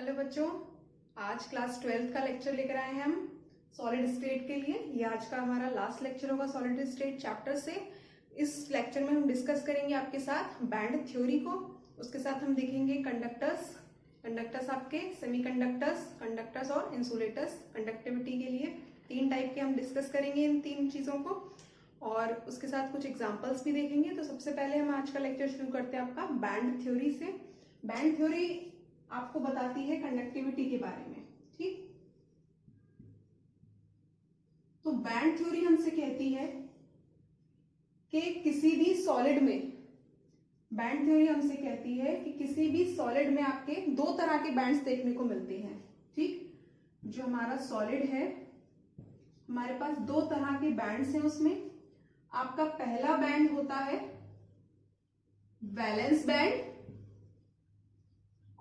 Hello बच्चों, आज class 12th का लेक्चर लेकर आए हैं हम सॉलिड स्टेट के लिए। ये आज का हमारा लास्ट लेक्चर होगा सॉलिड स्टेट चैप्टर से। इस लेक्चर में हम डिस्कस करेंगे आपके साथ बैंड थ्योरी को। उसके साथ हम देखेंगे कंडक्टर्स आपके सेमीकंडक्टर्स, कंडक्टर्स और इंसुलेटर्स। कंडक्टिविटी के लिए 3 टाइप के हम डिस्कस करेंगे इन 3 चीजों को, और उसके साथ कुछ एग्जाम्पल्स भी देखेंगे। तो सबसे पहले हम आज का लेक्चर शुरू करते हैं आपका बैंड थ्योरी से। बैंड थ्योरी आपको बताती है कंडक्टिविटी के बारे में, ठीक। तो बैंड थ्योरी हमसे कहती है कि किसी भी सॉलिड में, बैंड थ्योरी हमसे कहती है कि किसी भी सॉलिड में आपके 2 तरह के बैंड्स देखने को मिलते हैं, ठीक। जो हमारा सॉलिड है, हमारे पास 2 तरह के बैंड्स हैं। उसमें आपका पहला बैंड होता है वैलेंस बैंड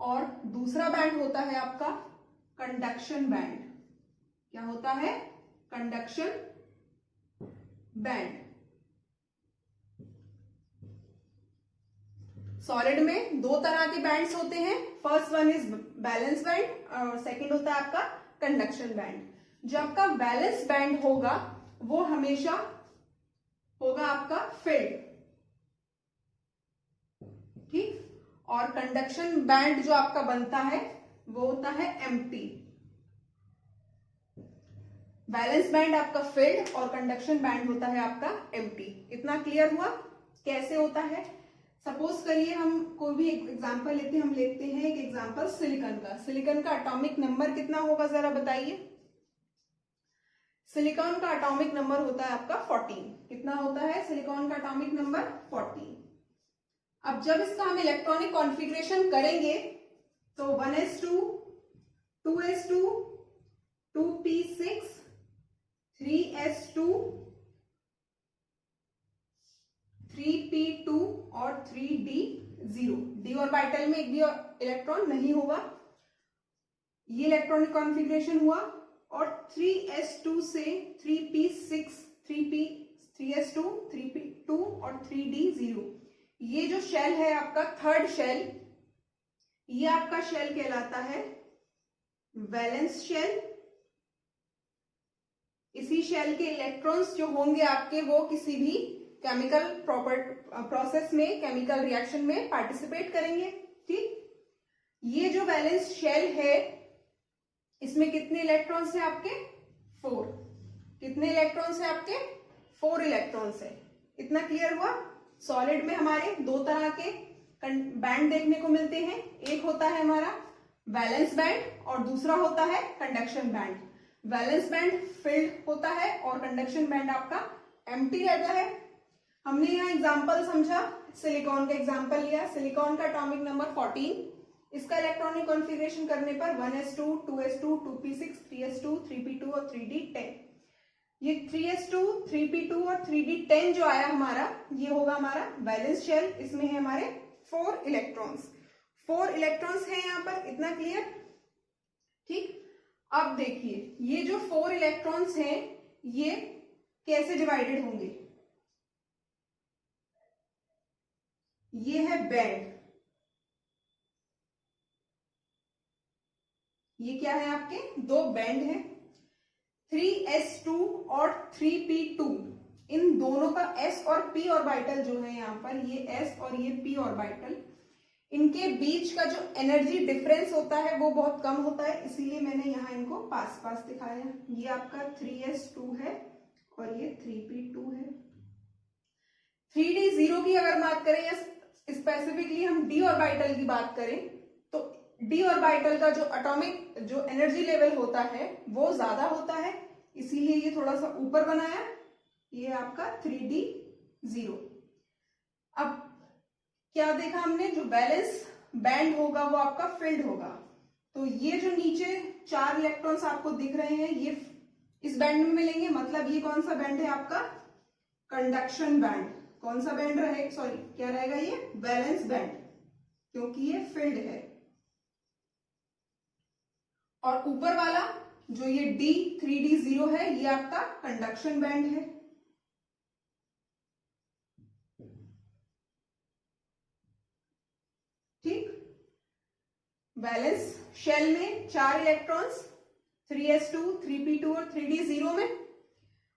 और दूसरा बैंड होता है आपका कंडक्शन बैंड। क्या होता है? Conduction band. सॉलिड में 2 तरह के बैंड्स होते हैं। First one is balance band और सेकंड होता है आपका कंडक्शन बैंड। जो आपका बैलेंस बैंड होगा वो हमेशा होगा आपका फिल्ड, ठीक। और कंडक्शन बैंड जो आपका बनता है वो होता है एम्प्टी। बैलेंस बैंड आपका फिल्ड और कंडक्शन बैंड होता है आपका एम्प्टी। इतना क्लियर हुआ कैसे होता है? सपोज करिए हम कोई भी एग्जांपल लेते हैं। हम लेते हैं एक एग्जांपल सिलिकॉन का। सिलिकॉन का एटॉमिक नंबर कितना होगा जरा बताइए। सिलिकॉन का एटॉमिक नंबर होता है आपका 14। कितना होता है सिलिकॉन का एटॉमिक नंबर? 14। अब जब इसका हम इलेक्ट्रॉनिक कॉन्फ़िगरेशन करेंगे तो 1s2, 2s2, 2p6, 3s2, 3p2 और 3d0। d ऑर्बिटल में एक भी इलेक्ट्रॉन नहीं होगा। ये इलेक्ट्रॉनिक कॉन्फ़िगरेशन हुआ। और 3s2 से 3p6, 3s2, 3p2 और 3d0, ये जो शेल है आपका थर्ड शेल, ये आपका शेल कहलाता है वैलेंस शेल। इसी शेल के इलेक्ट्रॉन्स जो होंगे आपके वो किसी भी केमिकल प्रोसेस में, केमिकल रिएक्शन में पार्टिसिपेट करेंगे, ठीक। ये जो वैलेंस शेल है इसमें कितने इलेक्ट्रॉन्स हैं आपके? 4। कितने इलेक्ट्रॉन्स हैं आपके? 4 इलेक्ट्रॉन्स है। इतना क्लियर हुआ? सॉलिड में हमारे 2 तरह के बैंड देखने को मिलते हैं। एक होता है हमारा वैलेंस बैंड और दूसरा होता है conduction band. Valence band field होता है और कंडक्शन बैंड आपका एम्प्टी रहता है। हमने यहाँ एग्जांपल समझा, सिलिकॉन का एग्जांपल लिया। सिलिकॉन का एटॉमिक नंबर 14। इसका इलेक्ट्रॉनिक कॉन्फ़िगरेशन करने पर 1s2, 2s2, 2p6, 3s2, 3p2 और 3d10। ये 3s2, 3p2 और 3d10 जो आया हमारा, ये होगा हमारा वैलेंस शेल। इसमें है हमारे 4 इलेक्ट्रॉन्स। 4 इलेक्ट्रॉन्स हैं यहाँ पर। इतना क्लियर, ठीक। अब देखिए ये जो 4 इलेक्ट्रॉन्स हैं ये कैसे डिवाइडेड होंगे। ये है बैंड। ये क्या है आपके? 2 बैंड है। 3s2 और 3p2, इन दोनों का s और p ऑर्बिटल जो है यहाँ पर, ये s और ये p ऑर्बिटल, इनके बीच का जो एनर्जी डिफरेंस होता है वो बहुत कम होता है। इसीलिए मैंने यहाँ इनको पास पास दिखाया। ये आपका 3s2 है और ये 3p2 है। 3d0 की अगर बात करें या स्पेसिफिकली हम d ऑर्बिटल की बात करें तो d ऑर्बिटल का जो एटॉमिक जो एनर्जी लेवल होता है वो ज्यादा होता है, इसीलिए ये थोड़ा सा ऊपर बनाया। ये आपका 3d0। अब क्या देखा हमने? जो बैलेंस बैंड होगा वो आपका फिल्ड होगा। तो ये जो नीचे 4 इलेक्ट्रॉन्स आपको दिख रहे हैं ये इस बैंड में मिलेंगे। मतलब ये कौन सा बैंड है आपका? Conduction band. कौन सा बैंड रहेगा? सॉरी, क्या रहेगा? ये बैलेंस बैंड, क्योंकि ये फिल्ड है। और ऊपर वाला जो ये D 3d0 है ये आपका कंडक्शन बैंड है। ठीक, बैलेंस शेल में 4 इलेक्ट्रॉन्स 3s2, 3p2 और 3d0 में।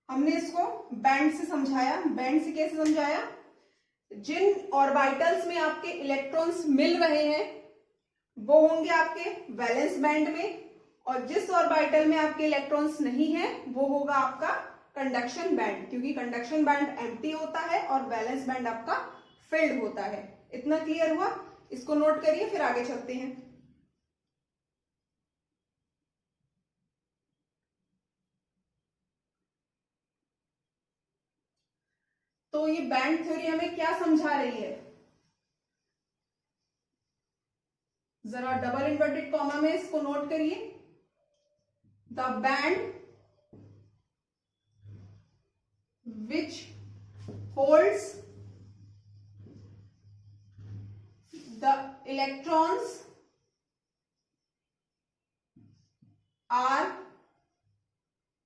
हमने इसको बैंड से समझाया। बैंड से कैसे समझाया? जिन ऑर्बिटल्स में आपके इलेक्ट्रॉन्स मिल रहे हैं वो होंगे आपके वैलेंस बैंड में, और जिस ऑर्बिटल में आपके इलेक्ट्रॉन्स नहीं है वो होगा आपका कंडक्शन बैंड, क्योंकि कंडक्शन बैंड एम्प्टी होता है और वैलेंस बैंड आपका फिल्ड होता है। इतना क्लियर हुआ? इसको नोट करिए, फिर आगे चलते हैं। तो ये बैंड थ्योरी हमें क्या समझा रही है? जरा डबल इन्वर्टेड कॉमा में इसको नोट करिए। The band which holds the electrons are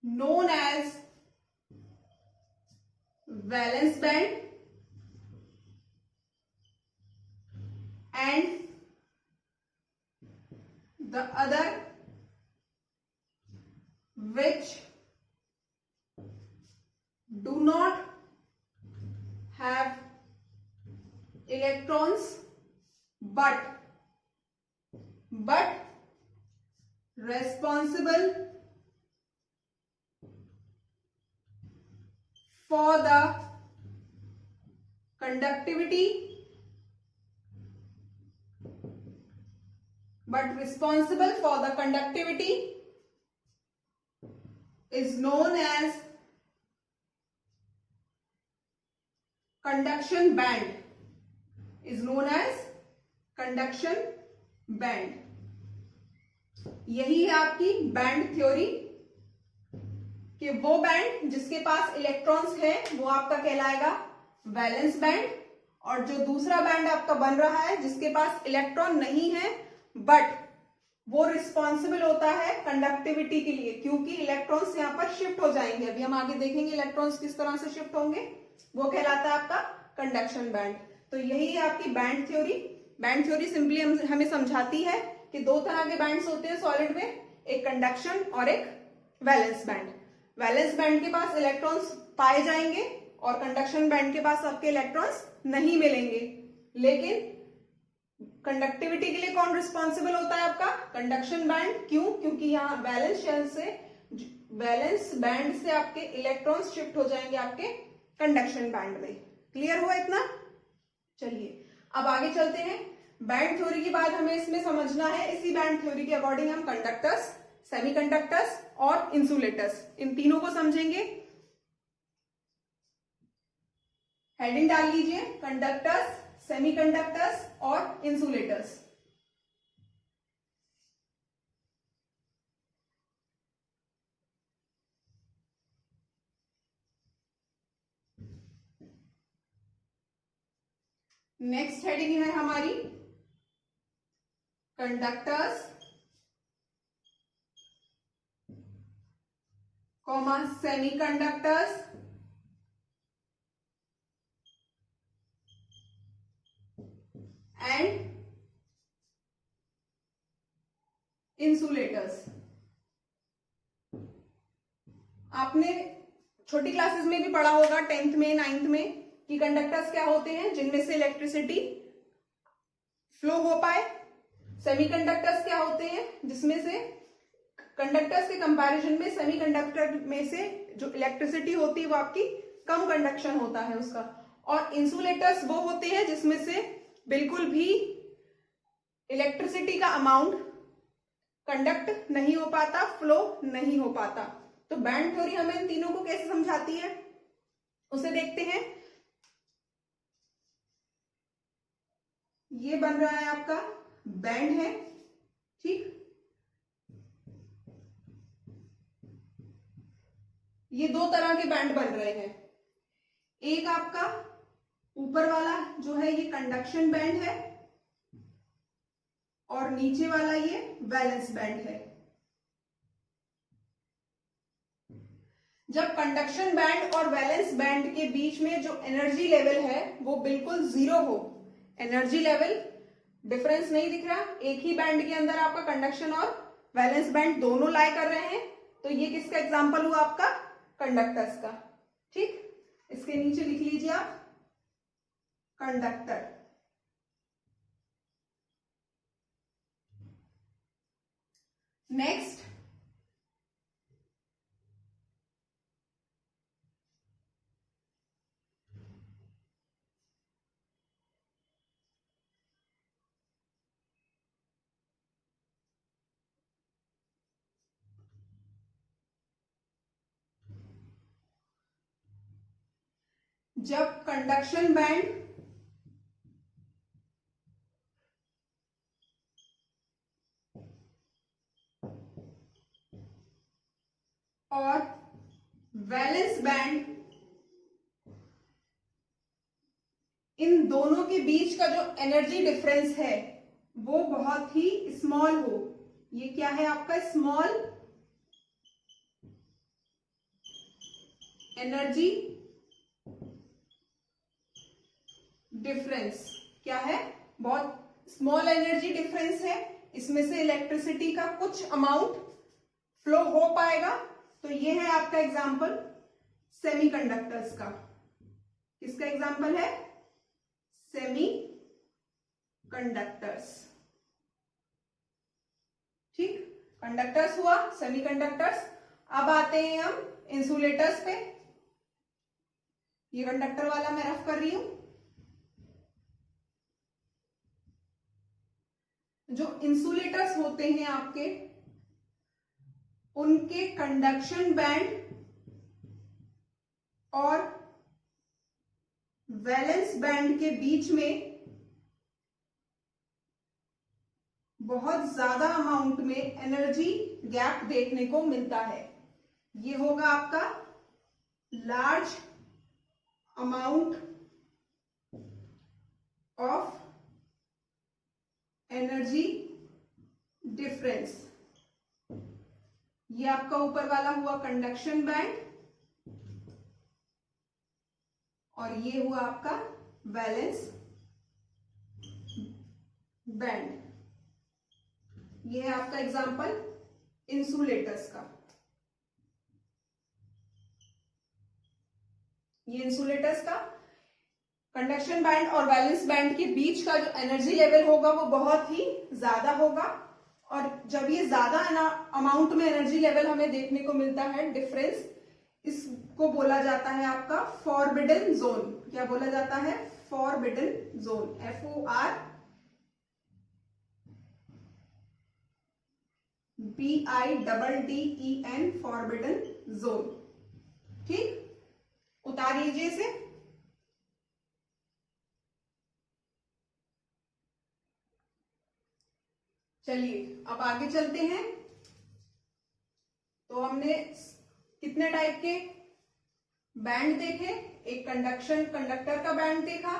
known as valence band, and the other which do not have electrons but responsible for the conductivity is known as conduction band, यही है आपकी band theory कि वो band जिसके पास electrons है वो आपका कहलाएगा वैलेंस बैंड, और जो दूसरा बैंड आपका बन रहा है जिसके पास इलेक्ट्रॉन नहीं है बट वो रिस्पॉन्सिबल होता है कंडक्टिविटी के लिए, क्योंकि इलेक्ट्रॉन्स यहाँ पर शिफ्ट हो जाएंगे। अभी हम आगे देखेंगे इलेक्ट्रॉन्स किस तरह से शिफ्ट होंगे, वो कहलाता है आपका कंडक्शन बैंड। तो यही है आपकी band theory. Band theory simply हमें समझाती है कि दो तरह के बैंड्स होते हैं सॉलिड में, एक कंडक्शन और एक वैलेंस बैंड। वैलेंस बैंड के पास इलेक्ट्रॉन्स पाए जाएंगे और कंडक्शन बैंड के पास आपके इलेक्ट्रॉन्स नहीं मिलेंगे। लेकिन कंडक्टिविटी के लिए कौन रिस्पॉन्सिबल होता है? आपका कंडक्शन बैंड। क्यों? क्योंकि यहाँ वैलेंस शेल से, वैलेंस बैंड से आपके इलेक्ट्रॉन्स शिफ्ट हो जाएंगे आपके कंडक्शन बैंड में। क्लियर हुआ इतना? चलिए अब आगे चलते हैं। बैंड थ्योरी के बाद हमें इसमें समझना है, इसी बैंड थ्योरी के अकॉर्डिंग हम कंडक्टर्स, सेमीकंडक्टर्स और इंसुलेटर्स, इन तीनों को समझेंगे। हेडिंग डाल लीजिए, कंडक्टर्स, सेमीकंडक्टर्स और इंसुलेटर्स। नेक्स्ट हेडिंग है हमारी conductors, comma semiconductors and insulators. आपने छोटी क्लासेस में भी पढ़ा होगा, 10th में, 9th में, कि कंडक्टर्स क्या होते हैं? जिनमें से इलेक्ट्रिसिटी फ्लो हो पाए। सेमीकंडक्टर्स क्या होते हैं? जिसमें से कंडक्टर्स के कंपैरिजन में सेमीकंडक्टर में से जो इलेक्ट्रिसिटी होती है वो आपकी कम कंडक्शन होता है उसका। और इंसुलेटर्स वो होते हैं जिसमें से बिल्कुल भी इलेक्ट्रिसिटी का अमाउंट कंडक्ट नहीं हो पाता, फ्लो नहीं हो पाता। तो बैंड थ्योरी हमें इन तीनों को कैसे समझाती है उसे देखते हैं। ये बन रहा है आपका बैंड है, ठीक। ये दो तरह के बैंड बन रहे हैं। एक आपका ऊपर वाला जो है ये कंडक्शन बैंड है और नीचे वाला ये वैलेंस बैंड है। जब कंडक्शन बैंड और वैलेंस बैंड के बीच में जो एनर्जी लेवल है वो बिल्कुल जीरो हो, एनर्जी लेवल डिफरेंस नहीं दिख रहा, एक ही बैंड के अंदर आपका कंडक्शन और वैलेंस बैंड दोनों लाई कर रहे हैं, तो ये किसका एग्जाम्पल हुआ आपका, कंडक्टर्स का। ठीक, इसके नीचे लिख लीजिए आप कंडक्टर। नेक्स्ट, जब कंडक्शन बैंड और वैलेंस बैंड इन दोनों के बीच का जो एनर्जी डिफरेंस है वो बहुत ही स्मॉल हो, ये क्या है आपका स्मॉल एनर्जी डिफरेंस, क्या है, बहुत स्मॉल एनर्जी डिफरेंस है, इसमें से इलेक्ट्रिसिटी का कुछ अमाउंट फ्लो हो पाएगा, तो ये है आपका एग्जाम्पल सेमीकंडक्टर्स का। किसका एग्जाम्पल है, सेमी कंडक्टर्स। ठीक, कंडक्टर्स हुआ, सेमीकंडक्टर्स। अब आते हैं हम इंसुलेटर्स पे। ये कंडक्टर वाला मैं रफ कर रही हूं। जो इंसुलेटर्स होते हैं आपके, उनके कंडक्शन बैंड और वैलेंस बैंड के बीच में बहुत ज्यादा अमाउंट में एनर्जी गैप देखने को मिलता है। ये होगा आपका large amount of energy difference. ये आपका ऊपर वाला हुआ कंडक्शन बैंड और ये हुआ आपका वैलेंस बैंड। ये है आपका एग्जाम्पल इंसुलेटर्स का। ये इंसुलेटर्स का कंडक्शन बैंड और वैलेंस बैंड के बीच का जो एनर्जी लेवल होगा वो बहुत ही ज्यादा होगा, और जब ये ज्यादा अमाउंट में एनर्जी लेवल हमें देखने को मिलता है डिफरेंस, इसको बोला जाता है आपका फॉरबिडन जोन। क्या बोला जाता है, forbidden zone, FORBIDDEN, forbidden zone. ठीक, उतार लीजिए इसे। चलिए अब आगे चलते हैं। तो हमने कितने टाइप के बैंड देखे, एक कंडक्टर का बैंड देखा,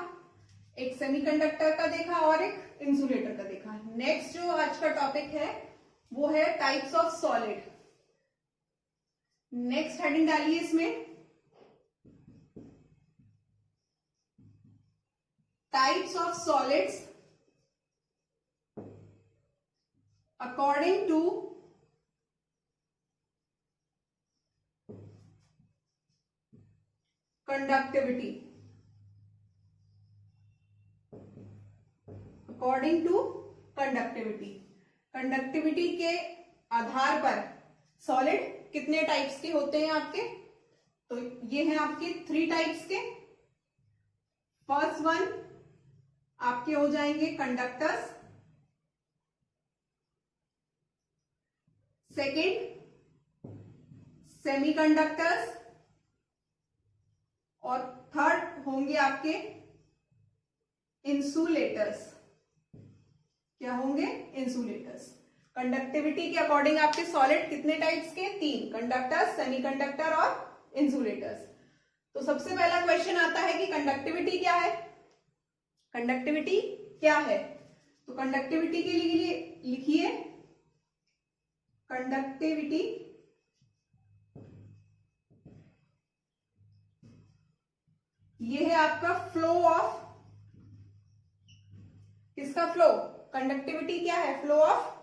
एक सेमीकंडक्टर का देखा और एक इंसुलेटर का देखा। नेक्स्ट जो आज का टॉपिक है वो है types of solid. Next heading डालिए इसमें, types of solids according to conductivity. According to conductivity, conductivity के आधार पर सॉलिड कितने टाइप्स के होते हैं आपके, तो ये हैं आपके 3 टाइप्स के। फर्स्ट वन आपके हो जाएंगे कंडक्टर्स, सेकेंड सेमीकंडक्टर्स, और थर्ड होंगे आपके इंसुलेटर्स। क्या होंगे, इंसुलेटर्स। कंडक्टिविटी के अकॉर्डिंग आपके सॉलिड कितने टाइप्स के, 3, कंडक्टर्स, सेमीकंडक्टर और इंसुलेटर्स। तो सबसे पहला क्वेश्चन आता है कि कंडक्टिविटी क्या है, कंडक्टिविटी क्या है। तो कंडक्टिविटी के लिए लिखिए, कंडक्टिविटी ये है आपका फ्लो ऑफ, किसका फ्लो, कंडक्टिविटी क्या है? Flow of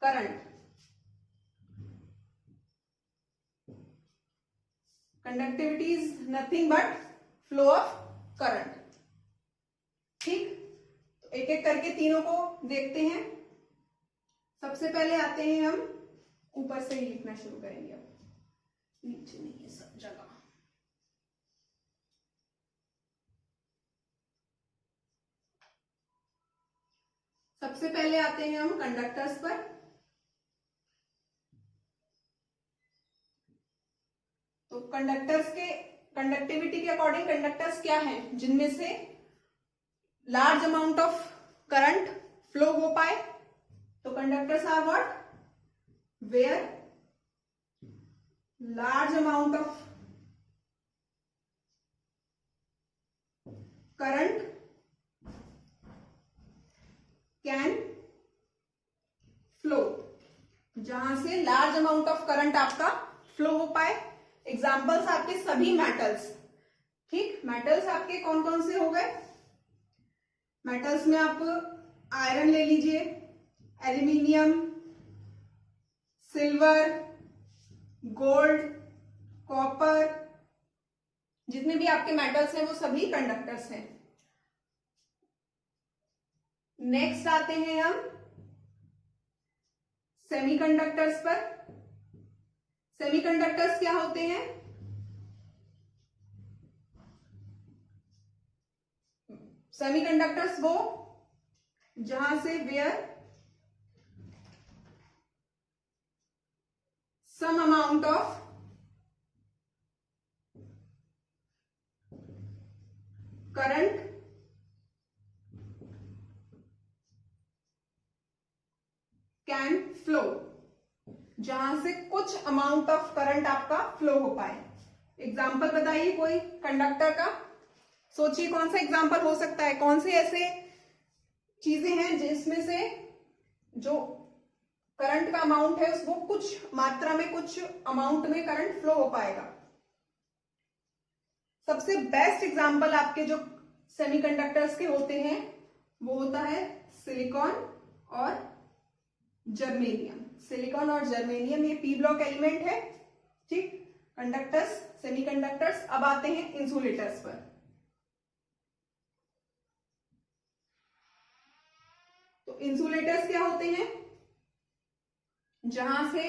current. Conductivity is nothing but flow of current. ठीक, एक एक करके तीनों को देखते हैं। सबसे पहले आते हैं हम, ऊपर से ही लिखना शुरू करेंगे, अब नीचे नहीं है सब जगह। सबसे पहले आते हैं हम कंडक्टर्स पर। तो कंडक्टर्स के कंडक्टिविटी के अकॉर्डिंग कंडक्टर्स क्या हैं? जिनमें से large amount of current flow हो पाए। तो conductors are what? Where large amount of current can flow, जहां से लार्ज अमाउंट ऑफ करंट आपका फ्लो हो पाए। एग्जाम्पल्स आपके सभी मेटल्स। ठीक, मेटल्स आपके कौन कौन से हो गए? मेटल्स में आप आयरन ले लीजिए, एल्यूमिनियम, सिल्वर, गोल्ड, कॉपर, जितने भी आपके मेटल्स हैं वो सभी कंडक्टर्स हैं। नेक्स्ट आते हैं हम सेमीकंडक्टर्स पर। सेमीकंडक्टर्स क्या होते हैं? सेमीकंडक्टर्स वो जहां से where some amount of current can flow, जहां से कुछ अमाउंट ऑफ करंट आपका फ्लो हो पाए। एग्जाम्पल बताइए कोई कंडक्टर का, सोचिए कौन सा एग्जाम्पल हो सकता है? कौन से ऐसे चीजें हैं जिसमें से जो करंट का अमाउंट है उसको कुछ मात्रा में, कुछ अमाउंट में करंट फ्लो हो पाएगा? सबसे बेस्ट एग्जाम्पल आपके जो सेमीकंडक्टर्स के होते हैं वो होता है सिलिकॉन और जर्मेनियम। सिलिकॉन और जर्मेनियम ये पी ब्लॉक एलिमेंट है। ठीक, कंडक्टर्स, सेमीकंडक्टर्स। अब आते हैं इंसुलेटर्स पर। तो इंसुलेटर्स क्या होते हैं? जहां से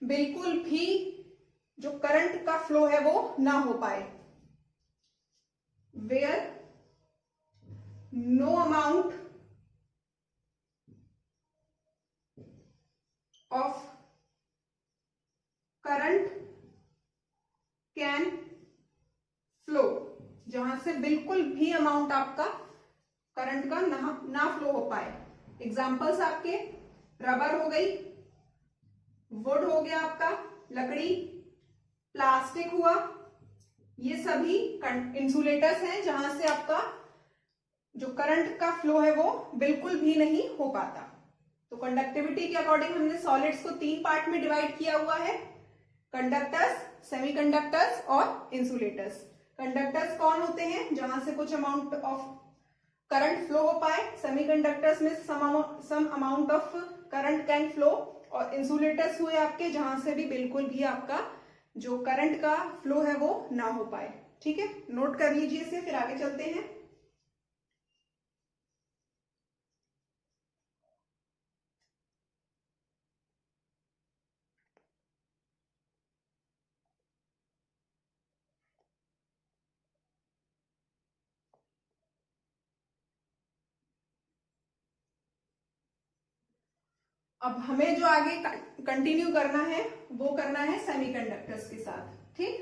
बिल्कुल भी जो करंट का फ्लो है वो ना हो पाए। Where no amount of current can flow, जहां से बिल्कुल भी अमाउंट आपका करंट का ना फ्लो हो पाए। एग्जाम्पल्स आपके रबर हो गई, वुड हो गया आपका, लकड़ी, प्लास्टिक हुआ, ये सभी इंसुलेटर्स हैं जहां से आपका जो करंट का फ्लो है वो बिल्कुल भी नहीं हो पाता। तो कंडक्टिविटी के अकॉर्डिंग हमने सॉलिड्स को 3 पार्ट में डिवाइड किया हुआ है, कंडक्टर्स, सेमीकंडक्टर्स और इंसुलेटर्स। कंडक्टर्स कौन होते हैं? जहां से कुछ अमाउंट ऑफ करंट फ्लो हो पाए। सेमीकंडक्टर्स में some amount of current can flow. और इंसुलेटर्स हुए आपके जहां से भी बिल्कुल भी आपका जो करंट का फ्लो है वो ना हो पाए। ठीक है, नोट कर लीजिए इसे, फिर आगे चलते हैं। अब हमें जो आगे कंटिन्यू करना है वो करना है सेमीकंडक्टर्स के साथ। ठीक,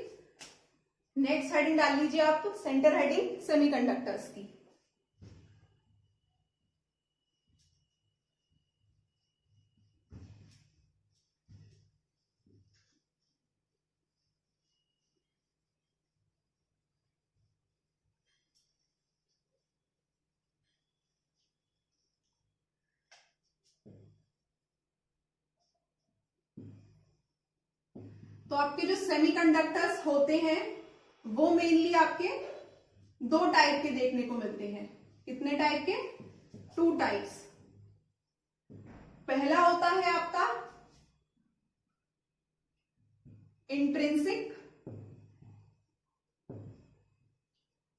नेक्स्ट हेडिंग डाल लीजिए आप, सेंटर हेडिंग सेमीकंडक्टर्स की। तो आपके जो सेमीकंडक्टर्स होते हैं वो मेनली आपके 2 टाइप के देखने को मिलते हैं। कितने टाइप के? Two types. पहला होता है आपका इंट्रिंसिक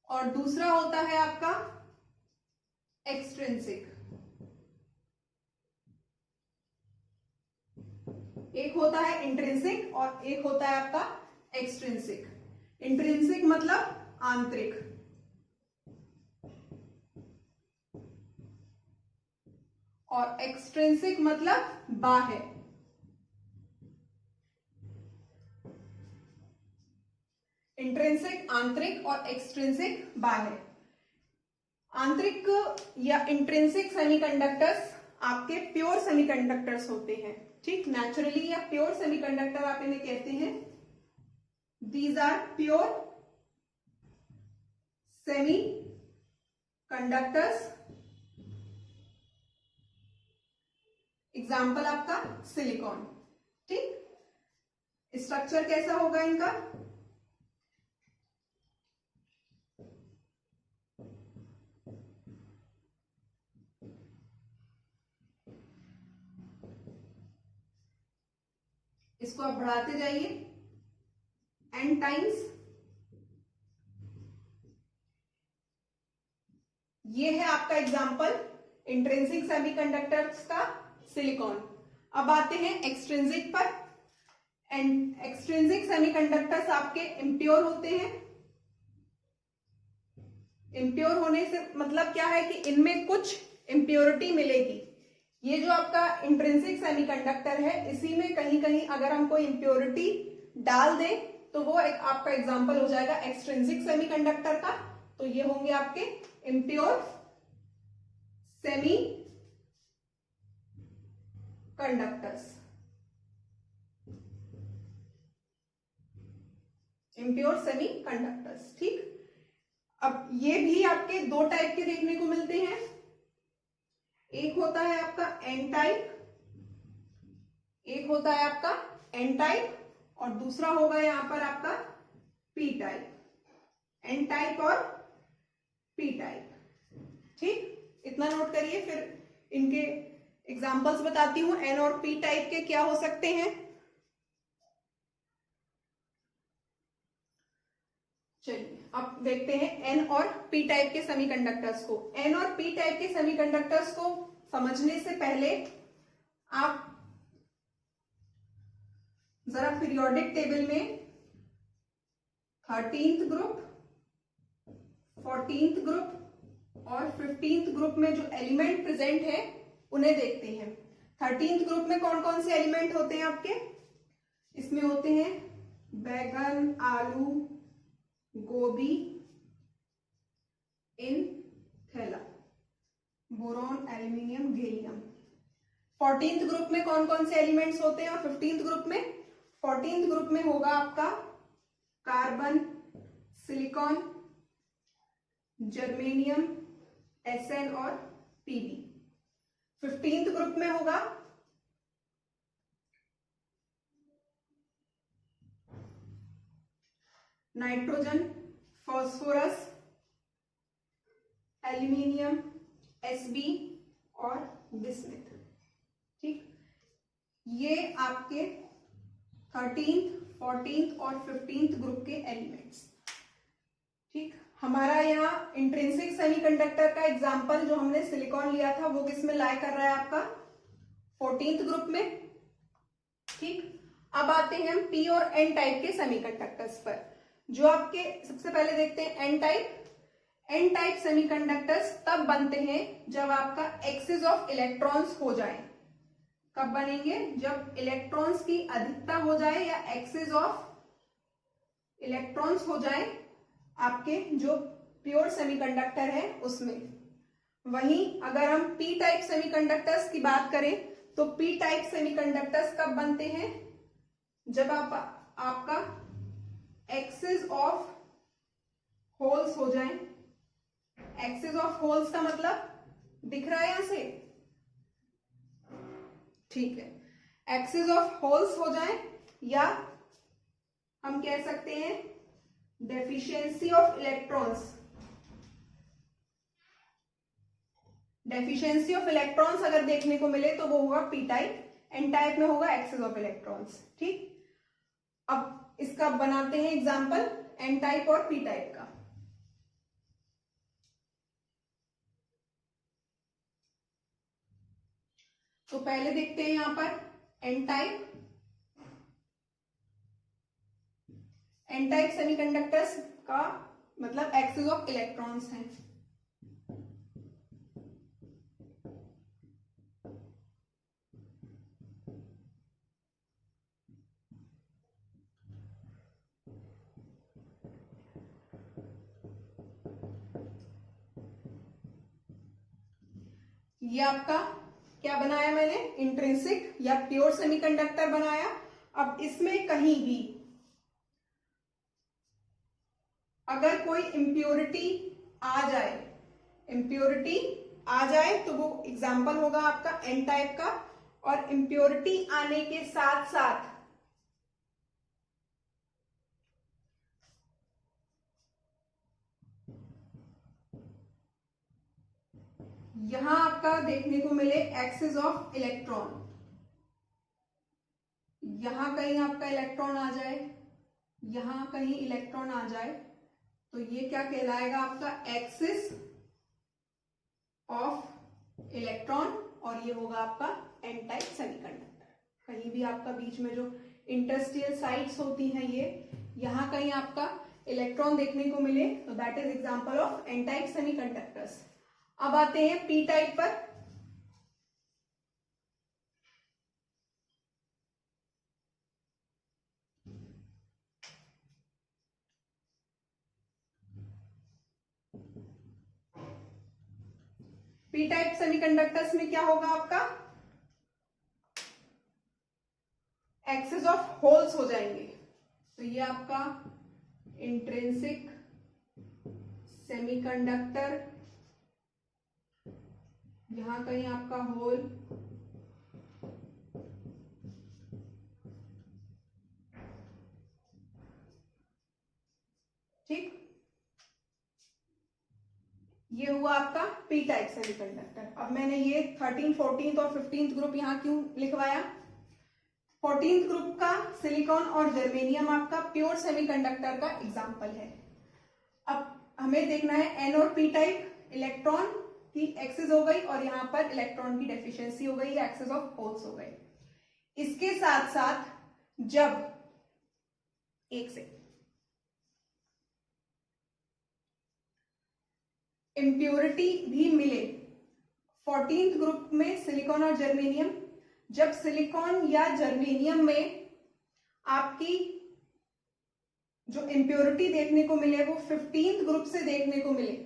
और दूसरा होता है आपका एक्सट्रिंसिक। एक होता है इंट्रिंसिक और एक होता है आपका एक्सट्रिंसिक। इंट्रिंसिक मतलब आंतरिक, और एक्सट्रिंसिक मतलब बाह्य। इंट्रिंसिक आंतरिक और एक्सट्रिंसिक बाह्य। आंतरिक या इंट्रिंसिक सेमीकंडक्टर्स आपके प्योर सेमीकंडक्टर्स होते हैं, ठीक, नेचुरली या प्योर सेमीकंडक्टर आप इन्हें कहते हैं। These are pure semiconductors. Example आपका सिलिकॉन, ठीक। स्ट्रक्चर कैसा होगा इनका? इसको आप बढ़ाते जाइए n टाइम्स। ये है आपका एग्जाम्पल इंट्रिंसिक सेमीकंडक्टर्स का, सिलिकॉन। अब आते हैं एक्सट्रिंसिक पर। एंड एक्सट्रिंसिक सेमीकंडक्टर्स आपके इम्प्योर होते हैं। इम्प्योर होने से मतलब क्या है कि इनमें कुछ इम्प्योरिटी मिलेगी। ये जो आपका इंट्रिंसिक सेमीकंडक्टर है, इसी में कहीं कहीं अगर हम कोई इम्प्योरिटी डाल दें तो वो एक आपका एग्जाम्पल हो जाएगा एक्सट्रिंसिक सेमीकंडक्टर का। तो ये होंगे आपके impure semi conductors. Impure semi conductors, ठीक। अब ये भी आपके दो टाइप के देखने को मिलते हैं। एक होता है आपका एन टाइप, एक होता है आपका एन टाइप, और दूसरा होगा यहां पर आपका पी टाइप। एन टाइप और पी टाइप, ठीक। इतना नोट करिए, फिर इनके एग्जांपल्स बताती हूं। एन और पी टाइप के क्या हो सकते हैं? चलिए अब देखते हैं एन और पी टाइप के सेमीकंडक्टर्स को। एन और पी टाइप के सेमीकंडक्टर्स को समझने से पहले आप जरा पीरियोडिक टेबल में 13th ग्रुप, 14th ग्रुप और 15th ग्रुप में जो एलिमेंट प्रेजेंट है उन्हें देखते हैं। 13th ग्रुप में कौन कौन से एलिमेंट होते हैं आपके? इसमें होते हैं बैगन, आलू, गोभी, इन थैला, boron, aluminium, gallium. 14th group में कौन कौन से एलिमेंट्स होते हैं? और 15th ग्रुप में? 14th ग्रुप में होगा आपका कार्बन, सिलिकॉन, जर्मेनियम, एसएन और पीबी। 15th ग्रुप में होगा नाइट्रोजन, फास्फोरस, एल्यूमिनियम, एसबी और बिस्मिथ, ठीक। ये आपके 13th, 14th और 15th ग्रुप के एलिमेंट्स, ठीक। हमारा यहाँ इंट्रिंसिक सेमीकंडक्टर का एग्जांपल जो हमने सिलिकॉन लिया था वो किस में लाई कर रहा है आपका? 14th ग्रुप में, ठीक। अब आते हैं हम पी और एन टाइप के सेमीकंडक्टर्स पर, जो आपके सबसे पहले देखते हैं N type. N type semiconductors तब बनते हैं जब आपका एक्सेस ऑफ इलेक्ट्रॉन्स हो जाए। कब बनेंगे? जब इलेक्ट्रॉन्स की अधिकता हो जाए या एक्सेस ऑफ इलेक्ट्रॉन्स हो जाए आपके जो प्योर सेमीकंडक्टर है उसमें। वहीं अगर हम पी टाइप सेमीकंडक्टर्स की बात करें तो पी टाइप सेमीकंडक्टर्स कब बनते हैं? जब आपका एक्सेस ऑफ होल्स हो जाए। एक्सेस ऑफ होल्स का मतलब दिख रहा है यहां से, ठीक है। एक्सेस ऑफ होल्स हो जाए या हम कह सकते हैं deficiency of electrons. Deficiency of electrons अगर देखने को मिले तो वो होगा पी टाइप, एन टाइप में होगा एक्सेस ऑफ इलेक्ट्रॉन्स। ठीक, अब इसका बनाते हैं एग्जांपल एन टाइप और पी टाइप का। तो पहले देखते हैं यहां पर N type. N type semiconductors का मतलब एक्सेस ऑफ इलेक्ट्रॉन्स हैं। ये आपका क्या बनाया मैंने, इंट्रिंसिक या प्योर सेमीकंडक्टर बनाया। अब इसमें कहीं भी अगर कोई इम्प्योरिटी आ जाए तो वो एग्जाम्पल होगा आपका एन टाइप का। और इम्प्योरिटी आने के साथ साथ यहां आपका देखने को मिले एक्सेस ऑफ इलेक्ट्रॉन, यहां कहीं आपका इलेक्ट्रॉन आ जाए, यहां कहीं इलेक्ट्रॉन आ जाए, तो ये क्या कहलाएगा आपका एक्सेस ऑफ इलेक्ट्रॉन। और ये होगा आपका एन टाइप सेमीकंडक्टर। कहीं भी आपका बीच में जो इंटरस्टिशियल साइट्स होती हैं, ये यहां कहीं आपका इलेक्ट्रॉन देखने को मिले तो that is example of N type semiconductors. अब आते हैं पी टाइप पर। पी टाइप सेमीकंडक्टर्स में क्या होगा आपका, एक्सेस ऑफ होल्स हो जाएंगे। तो ये आपका इंट्रिंसिक सेमीकंडक्टर, यहां कहीं आपका होल, ठीक, ये हुआ आपका पी टाइप सेमीकंडक्टर। अब मैंने ये 13, 14 और 15 ग्रुप यहां क्यों लिखवाया। 14 ग्रुप का सिलिकॉन और जर्मेनियम आपका प्योर सेमीकंडक्टर का एग्जांपल है। अब हमें देखना है एन और पी टाइप, इलेक्ट्रॉन की एक्सेस हो गई और यहां पर इलेक्ट्रॉन की डेफिशिएंसी हो गई, एक्सेस ऑफ होल्स हो गए। इसके साथ साथ जब एक से इम्प्योरिटी भी मिले 14th ग्रुप में सिलिकॉन और जर्मेनियम, जब सिलिकॉन या जर्मेनियम में आपकी जो इम्प्योरिटी देखने को मिले वो 15th ग्रुप से देखने को मिले,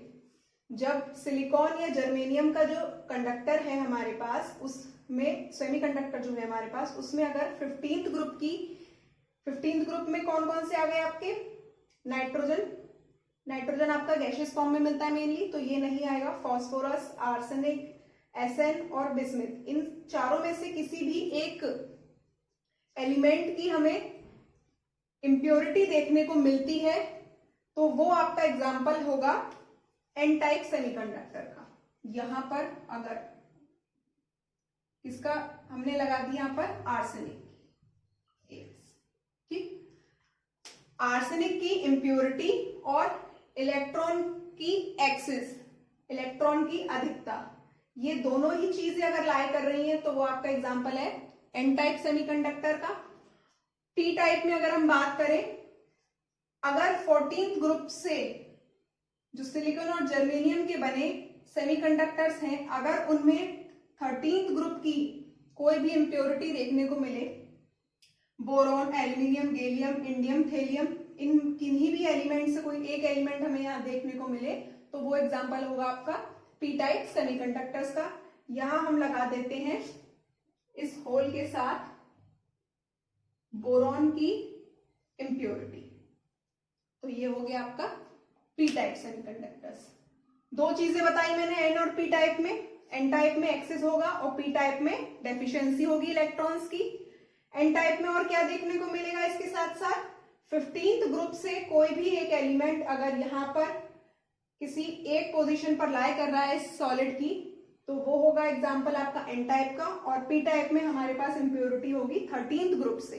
जब सिलिकॉन या जर्मेनियम का जो कंडक्टर है हमारे पास, उसमें सेमीकंडक्टर जो है हमारे पास, उसमें अगर 15th ग्रुप में कौन कौन से आ गए आपके, नाइट्रोजन आपका गैसियस फॉर्म में मिलता है मेनली, तो ये नहीं आएगा। फास्फोरस, आर्सेनिक, एसएन और बिस्मिथ, इन चारों में से किसी भी एक एलिमेंट की हमें इम्प्योरिटी देखने को मिलती है तो वो आपका एग्जाम्पल होगा एन टाइप सेमीकंडक्टर का। यहां पर अगर इसका हमने लगा दिया यहां पर आर्सेनिक, ठीक, आर्सेनिक की इम्प्योरिटी और इलेक्ट्रॉन की एक्सिस, इलेक्ट्रॉन की अधिकता, ये दोनों ही चीजें अगर लाई कर रही हैं तो वो आपका एग्जांपल है एन टाइप सेमीकंडक्टर का। पी टाइप में अगर हम बात करें, अगर 14th ग्रुप से जो सिलिकॉन और जर्मेनियम के बने सेमीकंडक्टर्स हैं, अगर उनमें 13th ग्रुप की कोई भी इम्प्योरिटी देखने को मिले, boron, aluminium, gallium, indium, thallium, इन किन्हीं भी एलिमेंट से कोई एक एलिमेंट हमें यहां देखने को मिले तो वो एग्जांपल होगा आपका पी टाइप सेमीकंडक्टर्स का। यहां हम लगा देते हैं इस होल के साथ बोरॉन की इम्प्योरिटी, तो ये हो गया आपका पी टाइप सेमीकंडक्टर्स। दो चीजें बताई मैंने एन और पी टाइप में, एन टाइप में एक्सेस होगा और पी टाइप में डेफिशिएंसी होगी इलेक्ट्रॉन्स की। एन टाइप में और क्या देखने को मिलेगा इसके साथ साथ, 15th ग्रुप से कोई भी एक एलिमेंट अगर यहां पर किसी एक पोजीशन पर लाई कर रहा है इस सॉलिड की, तो वो होगा एग्जाम्पल आपका एन टाइप का। और पी टाइप में हमारे पास इम्प्योरिटी होगी 13th ग्रुप से।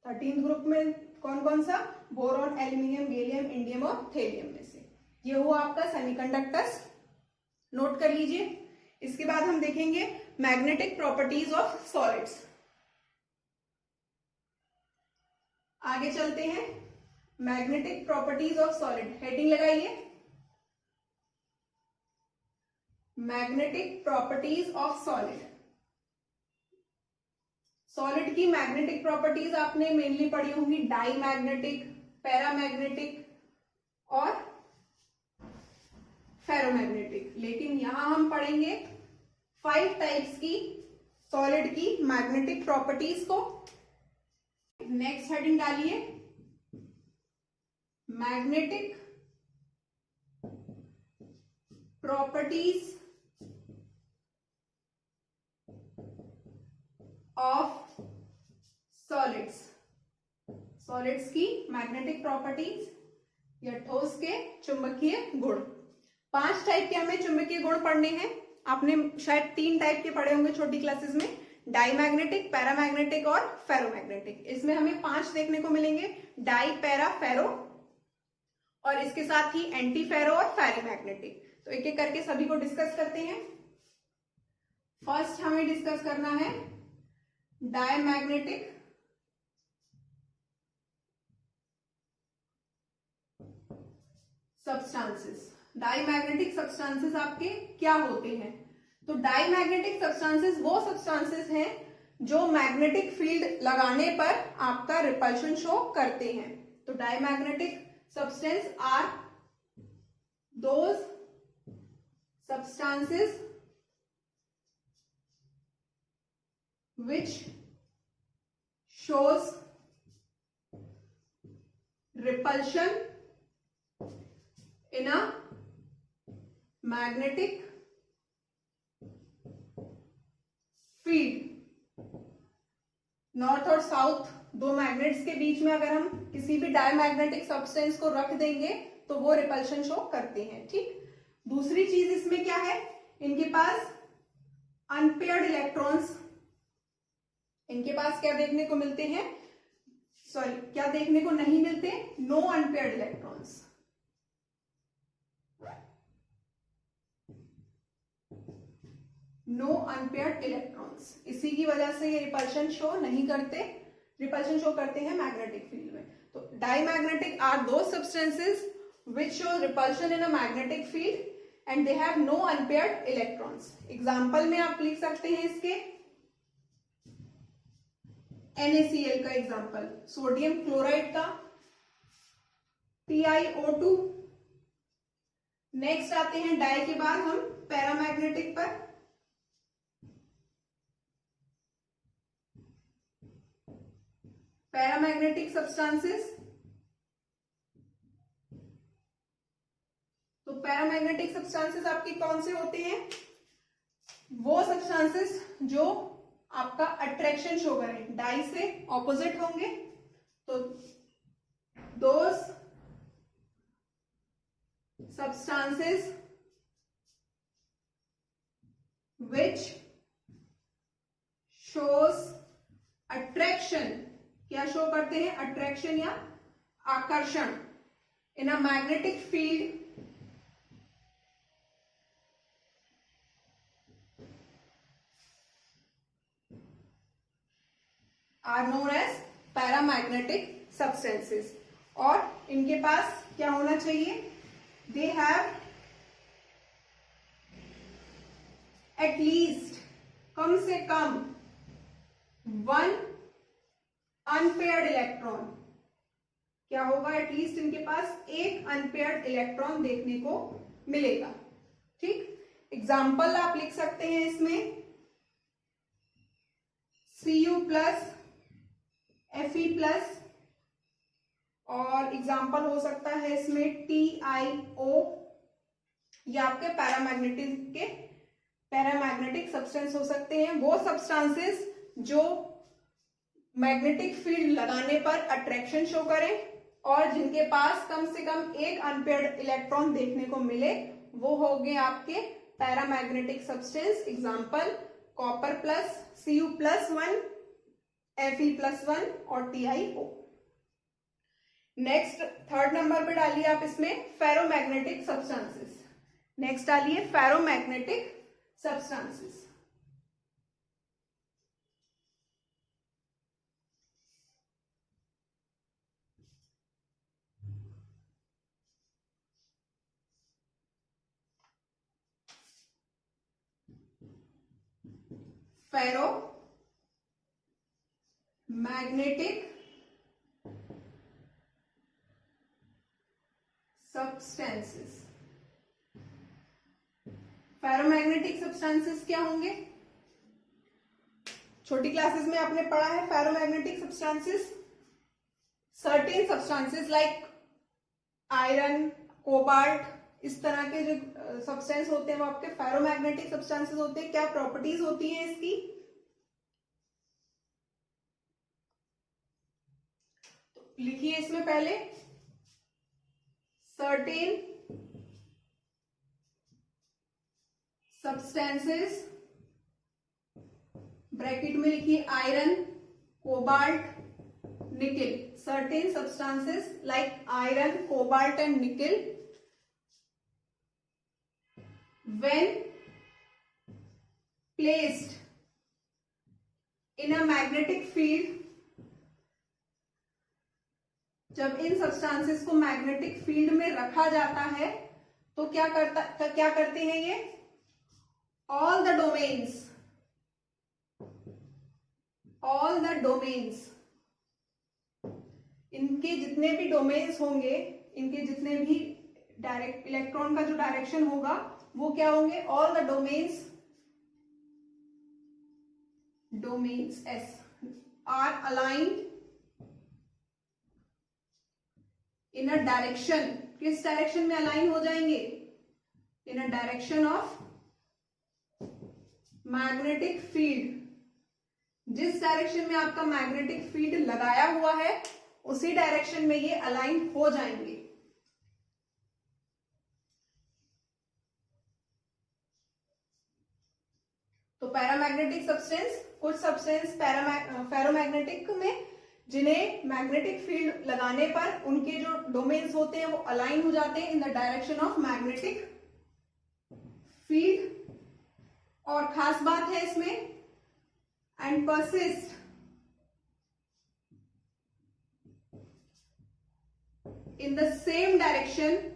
13th ग्रुप में कौन कौन सा? बोरॉन, एल्यूमिनियम, गैलियम, इंडियम और थेलियम में से। ये हुआ आपका सेमीकंडक्टर्स, नोट कर लीजिए। इसके बाद हम देखेंगे मैग्नेटिक प्रॉपर्टीज ऑफ सॉलिड्स। आगे चलते हैं, magnetic properties of solid, heading लगाइए, magnetic properties of solid. Solid की मैग्नेटिक प्रॉपर्टीज आपने मेनली पढ़ी होंगी, डाई मैग्नेटिक, पैरामैग्नेटिक और फेरोमैग्नेटिक। लेकिन यहां हम पढ़ेंगे 5 टाइप्स की सॉलिड की मैग्नेटिक प्रॉपर्टीज को। नेक्स्ट हेडिंग डालिए, magnetic properties of solids. Solids की मैग्नेटिक प्रॉपर्टीज या ठोस के चुंबकीय गुण। 5 टाइप के हमें चुंबकीय गुण पढ़ने हैं। आपने शायद 3 टाइप के पढ़े होंगे छोटी क्लासेस में, डाईमैग्नेटिक, पैरामैग्नेटिक और फेरोमैग्नेटिक। इसमें हमें 5 देखने को मिलेंगे, डाई, पैरा, फेरो और इसके साथ ही एंटी फेरो और फेरीमैग्नेटिक। तो एक एक करके सभी को डिस्कस करते हैं। फर्स्ट हमें डिस्कस करना है डायमैग्नेटिक सब्सटेंसेस। डायमैग्नेटिक सब्सटेंसेस आपके क्या होते हैं? तो डायमैग्नेटिक सब्सटेंसेस वो सब्सटेंसेस हैं जो मैग्नेटिक फील्ड लगाने पर आपका रिपल्शन शो करते हैं। तो diamagnetic substance are those substances which shows repulsion in a magnetic field। North और साउथ दो मैग्नेट्स के बीच में अगर हम किसी भी डायमैग्नेटिक सब्सटेंस को रख देंगे तो वो रिपल्शन शो करते हैं। ठीक, दूसरी चीज इसमें क्या है, इनके पास अनपेयर्ड इलेक्ट्रॉन्स, इनके पास क्या देखने को मिलते हैं, सॉरी क्या देखने को नहीं मिलते, no unpaired electrons. No unpaired electrons, इसी की वजह से ये रिपल्शन शो नहीं करते, रिपल्शन शो करते हैं मैग्नेटिक फील्ड में। तो डायमैग्नेटिक आर दो substances which show repulsion in a magnetic field and they have no unpaired electrons। Example में आप लिख सकते हैं इसके NaCl का एग्जाम्पल, सोडियम क्लोराइड का TiO2। नेक्स्ट आते हैं डाई के बाद हम पैरामैग्नेटिक पर। पैरामैग्नेटिक सब्सटेंसेस, तो पैरामैग्नेटिक सब्सटेंसेस आपके कौन से होते हैं, वो सब्सटेंसेस जो आपका अट्रैक्शन शो करें, डाई से ऑपोजिट होंगे। तो those substances which shows attraction, क्या शो करते हैं, अट्रैक्शन या आकर्षण in a magnetic field are known as paramagnetic substances. और इनके पास क्या होना चाहिए, दे हैव एटलीस्ट, कम से कम 1 अनपेयर्ड इलेक्ट्रॉन। क्या होगा, एटलीस्ट इनके पास एक अनपेयर्ड इलेक्ट्रॉन देखने को मिलेगा। ठीक, एग्जाम्पल आप लिख सकते हैं इसमें Cu+, Fe+, और एग्जाम्पल हो सकता है इसमें TiO। ये आपके पैरामैग्नेटिक सब्सटेंस हो सकते हैं, वो सब्सटेंसेस जो मैग्नेटिक फील्ड लगाने पर अट्रैक्शन शो करें और जिनके पास कम से कम एक अनपेयर्ड इलेक्ट्रॉन देखने को मिले, वो हो गए आपके paramagnetic substance, example copper plus Cu+1, Fe+1 और TiO। नेक्स्ट थर्ड नंबर पे डालिए आप इसमें फेरोमैग्नेटिक सब्सटेंसेस। नेक्स्ट डालिए फेरोमैग्नेटिक सब्सटेंसेस। फेरो मैग्नेटिक सब्सटेंसेस। फेरोमैग्नेटिक सब्सटेंसेस क्या होंगे? छोटी क्लासेस में आपने पढ़ा है ferromagnetic substances, certain substances like iron, cobalt, इस तरह के जो सब्सटेंस होते हैं वो आपके फेरोमैग्नेटिक सब्सटेंसेस होते हैं। क्या प्रॉपर्टीज होती हैं इसकी? तो लिखिए इसमें पहले सर्टेन सब्सटेंसेस, ब्रैकेट में लिखिए आयरन, कोबाल्ट, निकल। Certain substances like iron, cobalt and निकल when placed in a magnetic field, जब इन सब्सटेंसेस को मैग्नेटिक फील्ड में रखा जाता है तो क्या करते हैं ये? ऑल द डोमेन्स, इनके जितने भी डोमेन्स होंगे, इनके जितने भी डायरेक्ट इलेक्ट्रॉन का जो डायरेक्शन होगा वो क्या होंगे? All the domains S are aligned in a direction. किस डायरेक्शन में अलाइन हो जाएंगे? In a direction of magnetic field. जिस डायरेक्शन में आपका मैग्नेटिक फील्ड लगाया हुआ है उसी डायरेक्शन में ये अलाइन हो जाएंगे। तो पैरामैग्नेटिक सब्सटेंस, कुछ सब्सटेंस फेरोमैग्नेटिक में जिन्हें मैग्नेटिक फील्ड लगाने पर उनके जो डोमेन्स होते हैं वो अलाइन हो जाते हैं in the direction of magnetic field. और खास बात है इसमें, and persist in the same direction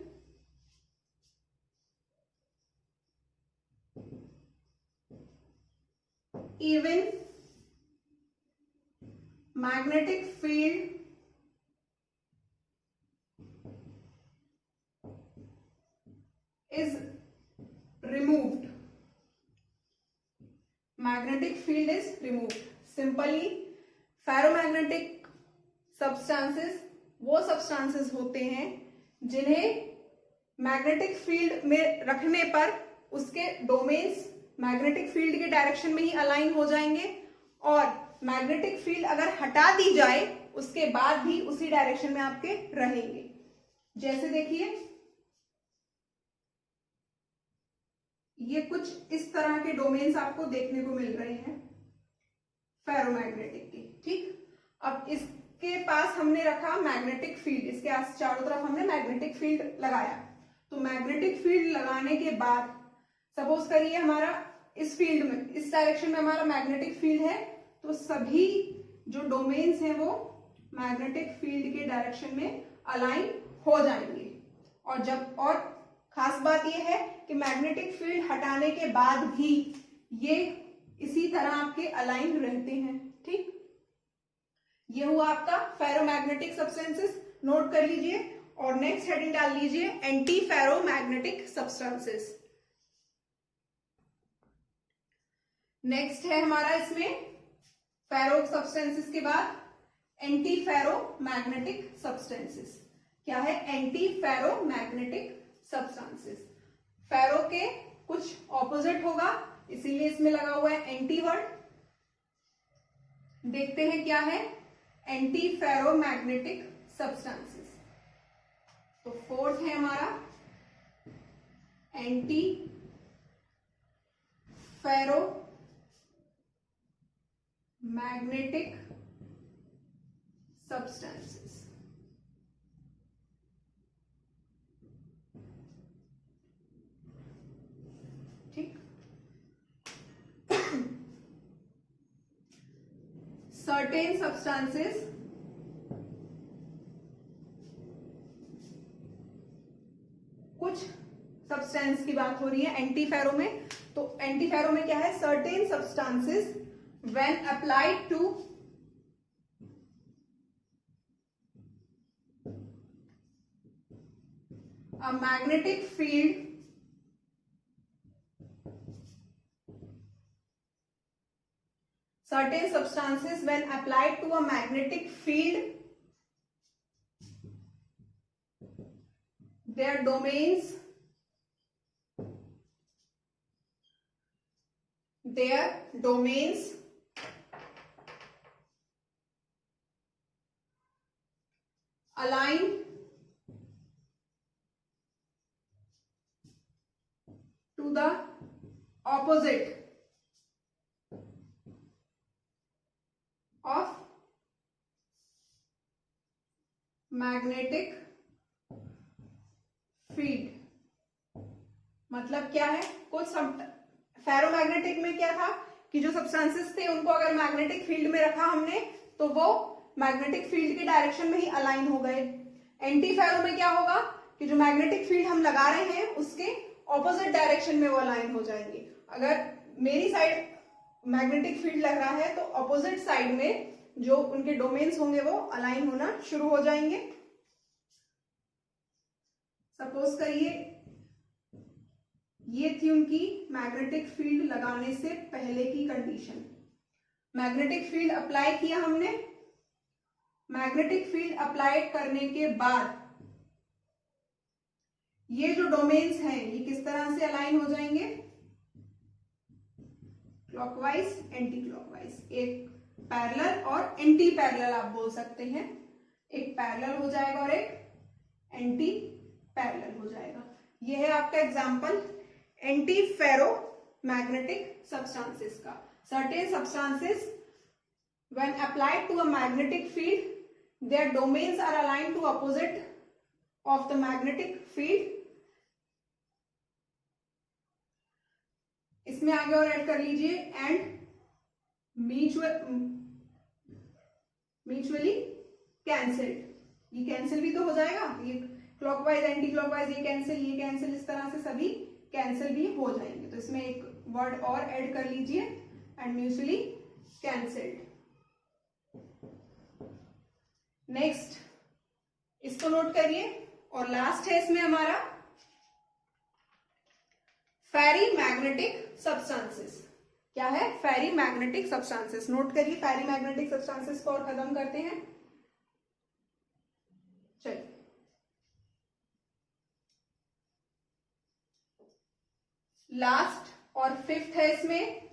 even magnetic field is removed. Magnetic field is removed. Simply ferromagnetic substances वो substances होते हैं जिन्हें मैग्नेटिक फील्ड में रखने पर उसके डोमेन्स मैग्नेटिक फील्ड के डायरेक्शन में ही अलाइन हो जाएंगे, और मैग्नेटिक फील्ड अगर हटा दी जाए उसके बाद भी उसी डायरेक्शन में आपके रहेंगे। जैसे देखिए ये कुछ इस तरह के डोमेन्स आपको देखने को मिल रहे हैं फेरोमैग्नेटिक के। ठीक, अब इसके पास हमने रखा मैग्नेटिक फील्ड, इसके चारों तरफ हमने मैग्नेटिक फील्ड लगाया। तो मैग्नेटिक फील्ड लगाने के बाद सपोज करिए हमारा इस फील्ड में, इस डायरेक्शन में हमारा मैग्नेटिक फील्ड है, तो सभी जो डोमेन्स हैं वो मैग्नेटिक फील्ड के डायरेक्शन में अलाइन हो जाएंगे। और खास बात यह है कि मैग्नेटिक फील्ड हटाने के बाद भी ये इसी तरह आपके अलाइन रहते हैं। ठीक, ये हुआ आपका फेरोमैग्नेटिक सब्सटेंसेस, नोट कर लीजिए। और नेक्स्ट हेडिंग डाल लीजिए एंटी फेरोमैग्नेटिक सब्सटेंसेस। नेक्स्ट है हमारा इसमें फेरो सब्सटेंसेस के बाद एंटी फेरोमैग्नेटिक सब्सटेंसेस। क्या है? Anti ferromagnetic substances. फेरो के कुछ ऑपोजिट होगा, इसीलिए इसमें लगा हुआ है एंटी वर्ड। देखते हैं क्या है एंटी फेरोमैग्नेटिक सब्सटेंसेस। तो फोर्थ है हमारा एंटी फेरो मैग्नेटिक सब्सटेंसेस। ठीक, सर्टेन सब्सटेंसेस कुछ सब्सटेंस की बात हो रही है एंटीफेरो में। तो एंटीफेरो में क्या है, certain substances when applied to a magnetic field certain substances when applied to a magnetic field their domains align to the opposite of magnetic field। मतलब क्या है, कुछ फेरोमैग्नेटिक में क्या था कि जो सब्सटेंसेस थे उनको अगर मैग्नेटिक फील्ड में रखा हमने तो वो मैग्नेटिक फील्ड के डायरेक्शन में ही अलाइन हो गए। एंटी फेरो में क्या होगा कि जो मैग्नेटिक फील्ड हम लगा रहे हैं उसके ऑपोजिट डायरेक्शन में वो अलाइन हो जाएंगे। अगर मेरी साइड मैग्नेटिक फील्ड लग रहा है तो ऑपोजिट साइड में जो उनके डोमेन्स होंगे वो अलाइन होना शुरू हो जाएंगे। सपोज करिए ये थी उनकी मैग्नेटिक फील्ड लगाने से पहले की कंडीशन। मैग्नेटिक फील्ड अप्लाई किया हमने, मैग्नेटिक फील्ड अप्लाई करने के बाद ये जो डोमेन्स हैं ये किस तरह से अलाइन हो जाएंगे, क्लॉकवाइज एंटी क्लॉकवाइज, एक पैरेलल और एंटी पैरेलल आप बोल सकते हैं। एक पैरेलल हो जाएगा और एक एंटी पैरेलल हो जाएगा। यह है आपका example antiferromagnetic substances का। Certain substances when applied to a magnetic field their domains are aligned to opposite of the magnetic field। इसमें आगे और ऐड कर लीजिए एंड म्यूचुअली कैंसिल्ड। ये कैंसिल भी तो हो जाएगा, ये क्लॉकवाइज एंटी क्लॉकवाइज ये कैंसिल इस तरह से सभी कैंसिल भी हो जाएंगे। तो इसमें एक वर्ड और ऐड कर लीजिए एंड म्यूचुअली कैंसिल्ड। नेक्स्ट इसको नोट करिए और लास्ट है इसमें हमारा फेरी मैग्नेटिक सब्सटेंसेस। क्या है, फेरी मैग्नेटिक सब्सटेंसेस। नोट करिए फेरी मैग्नेटिक सब्सटेंसेस को और खत्म करते हैं। चलिए लास्ट और फिफ्थ है इसमें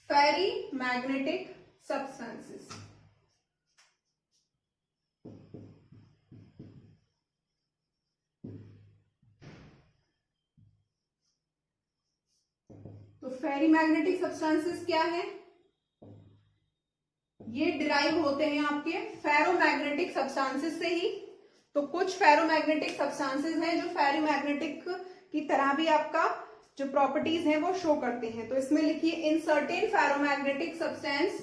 फेरी मैग्नेटिक substances। तो फेरी मैग्नेटिक सब्सटेंसेस क्या है, ये डिराइव होते हैं आपके फेरोमैग्नेटिक सब्सटेंसेस से ही। तो कुछ फेरोमैग्नेटिक सब्सटेंसेस हैं जो फेरोमैग्नेटिक की तरह भी आपका जो प्रॉपर्टीज हैं वो शो करते हैं। तो इसमें लिखिए in certain ferromagnetic substance,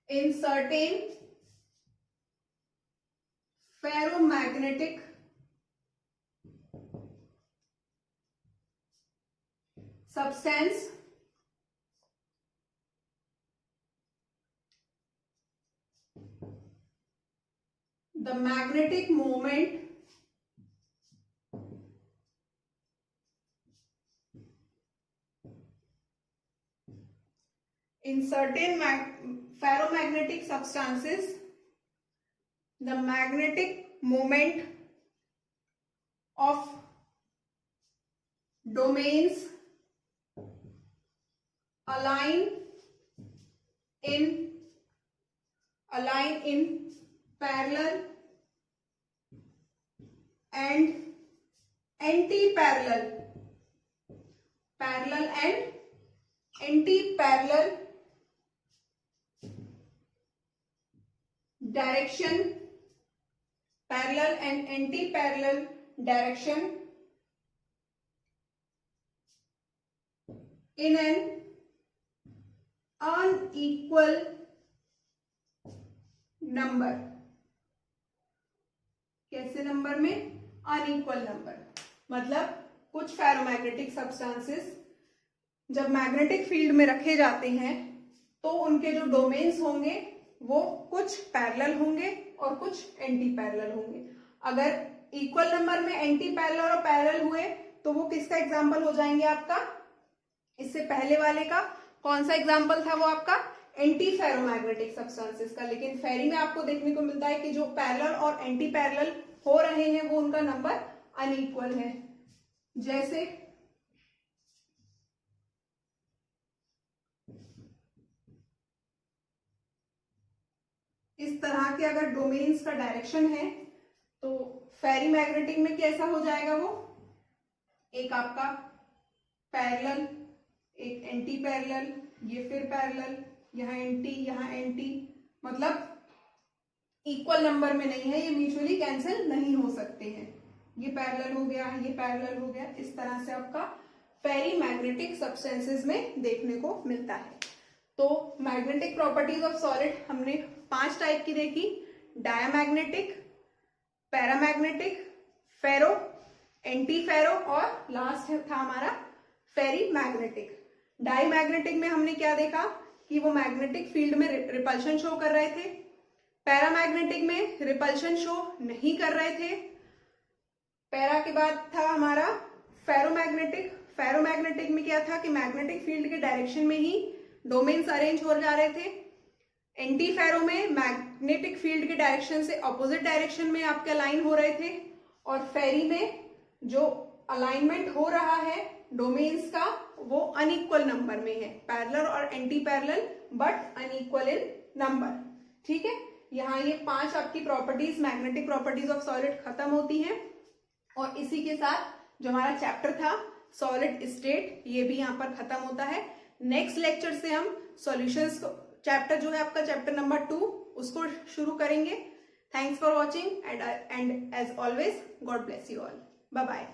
in certain ferromagnetic substance the magnetic moment in certain ferromagnetic substances the magnetic moment of domains align in parallel and anti parallel, parallel and anti parallel direction, parallel and anti parallel direction in an unequal number, कैसे number में? Unequal number. मतलब कुछ ferromagnetic substances जब magnetic field में रखे जाते हैं तो उनके जो डोमेन्स होंगे वो कुछ पैरेलल होंगे और कुछ एंटी पैरेलल होंगे। अगर इक्वल नंबर में एंटी पैरेलल और पैरेलल हुए तो वो किसका एग्जाम्पल हो जाएंगे आपका? इससे पहले वाले का कौन सा एग्जाम्पल था? वो आपका एंटी फेरोमैग्नेटिक सब्सटेंसेस का। लेकिन फेरी में आपको देखने को मिलता है कि जो पैरेलल और एंटी पैरेलल हो रहे हैं वो उनका नंबर अनइक्वल है। जैसे इस तरह के अगर डोमेन्स का डायरेक्शन है तो फेरी मैग्नेटिक में कैसा हो जाएगा? वो एक आपका पैरेलल, एक एंटी पैरेलल, ये फिर पैरेलल, यहाँ एंटी, मतलब इक्वल नंबर में नहीं है, ये म्यूचुअली कैंसिल नहीं हो सकते हैं। ये पैरेलल हो गया, ये पैरेलल हो गया। इस तरह से आपका फेरी मैग्नेटिक सब्सटेंसेस में देखने को मिलता है। तो मैग्नेटिक प्रॉपर्टीज ऑफ सॉलिड हमने 5 टाइप की देखी: डायामैग्नेटिक, पैरामैग्नेटिक, फेरो, एंटी फेरो और लास्ट था हमारा फेरी मैग्नेटिक। डाईमैग्नेटिक में हमने क्या देखा कि वो मैग्नेटिक फील्ड में रिपल्शन शो कर रहे थे। पैरामैग्नेटिक में रिपल्शन शो नहीं कर रहे थे। पैरा के बाद था हमारा फेरोमैग्नेटिक। फेरोमैग्नेटिक में क्या था कि मैग्नेटिक फील्ड के डायरेक्शन में ही डोमेन्स अरेंज हो जा रहे थे। एंटी फेरो में मैग्नेटिक फील्ड के डायरेक्शन से ऑपोजिट डायरेक्शन में आपके अलाइन हो रहे थे। और फेरी में जो अलाइनमेंट हो रहा है डोमेन्स का वो अनइक्वल नंबर में है, पैरेलल और anti parallel, but unequal in number. ठीक है, यहाँ ये 5 आपकी properties, magnetic properties of solid खत्म होती हैं। और इसी के साथ जो हमारा चैप्टर था सॉलिड स्टेट, ये भी यहाँ पर खत्म होता है। नेक्स्ट लेक्चर से हम सॉल्यूशंस चैप्टर जो है आपका चैप्टर नंबर 2 उसको शुरू करेंगे। Thanks for watching and as always God bless you all. Bye bye.